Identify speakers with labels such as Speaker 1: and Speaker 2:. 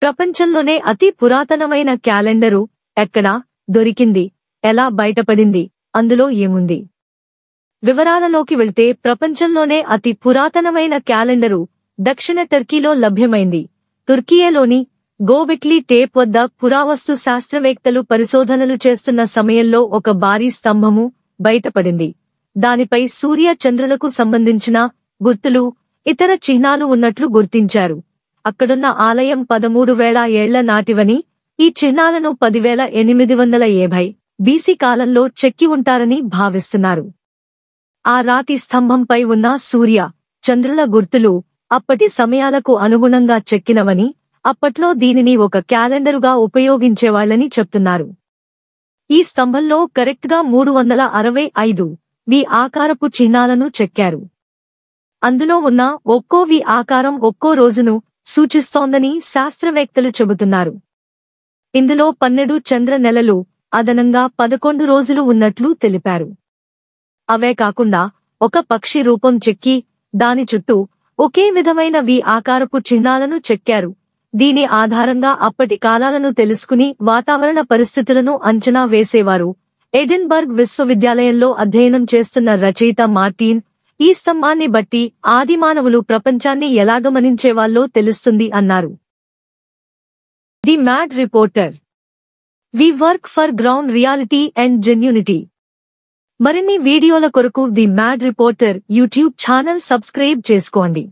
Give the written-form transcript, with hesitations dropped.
Speaker 1: ప్రపంచంలోనే అతి పురాతనమైన క్యాలెండరు ఎక్కడా దొరికింది, ఎలా బయటపడింది, అందులో ఏముంది? వివరాలలోకి వెళ్తే ప్రపంచంలోనే అతి పురాతనమైన క్యాలెండరు దక్షిణ టర్కీలో లభ్యమైంది. తుర్కియేలోని గోబెక్లీ టేప్ వద్ద పురావస్తు శాస్త్రవేత్తలు పరిశోధనలు చేస్తున్న సమయంలో ఒక భారీ స్తంభము బయటపడింది. దానిపై సూర్య చంద్రులకు సంబంధించిన గుర్తులు, ఇతర చిహ్నాలు ఉన్నట్లు గుర్తించారు. అక్కడున్న ఆలయం 13,000 ఏళ్ల నాటివని, ఈ చిహ్నాలను 10,850 బీసీ కాలంలో చెక్కి ఉంటారని భావిస్తున్నారు. ఆ రాతి స్తంభంపై ఉన్న సూర్య, చంద్రుల గుర్తులు అప్పటి సమయాలకు అనుగుణంగా చెక్కినవని, అప్పట్లో దీనిని ఒక క్యాలెండరుగా ఉపయోగించేవాళ్లని చెప్తున్నారు. ఈ స్తంభంలో కరెక్ట్గా 365 వి ఆకారపు చిహ్నాలను చెక్కారు. అందులో ఉన్న ఒక్కో వి ఆకారం ఒక్కో రోజును సూచిస్తోందని శాస్త్రవేత్తలు చెబుతున్నారు. ఇందులో 12 చంద్ర నెలలు, అదనంగా 11 రోజులు ఉన్నట్లు తెలిపారు. అవే కాకుండా ఒక పక్షి రూపం చెక్కి దాని చుట్టూ ఒకే విధమైన వి ఆకారపు చిహ్నాలను చెక్కారు. దీని ఆధారంగా అప్పటి కాలాలను తెలుసుకుని వాతావరణ పరిస్థితులను అంచనా వేసేవారు. ఎడిన్బర్గ్ విశ్వవిద్యాలయంలో అధ్యయనం చేస్తున్న రచయిత మార్టిన్, ఈ స్తంభాన్ని బట్టి ఆదిమానవులు ప్రపంచాన్ని ఎలా గమనించేవాళ్ళో తెలుస్తుంది అన్నారు. The mad reporter. We work for ground reality and genuinity. మరిన్ని వీడియోల కొరకు the mad reporter YouTube channel subscribe చేసుకోండి.